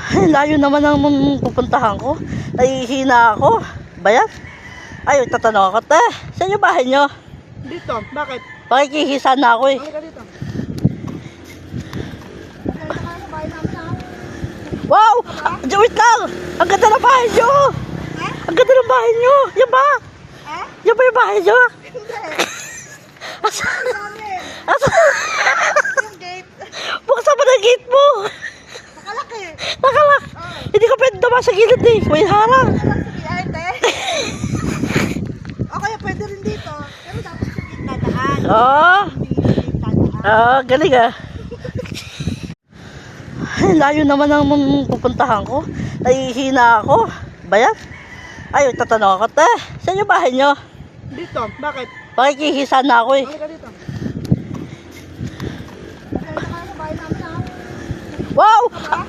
Ay, layo naman ang pupuntahan ko. Nahihina ako. Bayan? Ay, tatanong ako, te. Saan yung bahay nyo? Dito, bakit? Pakikihisa na ako eh. Halika dito. Wow! Wait lang! Ang ganda ng bahay nyo! Ang ganda ng bahay nyo! Yan ba? Yan ba yung bahay nyo? Asa? Asa? Yung gate. Buksan mo na gate mo! Nakalaki. Nakalak! Hindi ka pwede naman sa gilid eh. May harang. O kaya pwede rin dito. Pero dapat yung gate dadaan. Oo. Hindi yung gate dadaan. Ah, galing ah. Ay, layo naman ang pupuntahan ko. Nahihina ako. Bayan? Ay, tatanong ako, te. Saan yung bahay nyo? Dito, bakit? Pakikihisa na ako eh. Halika dito. Wow!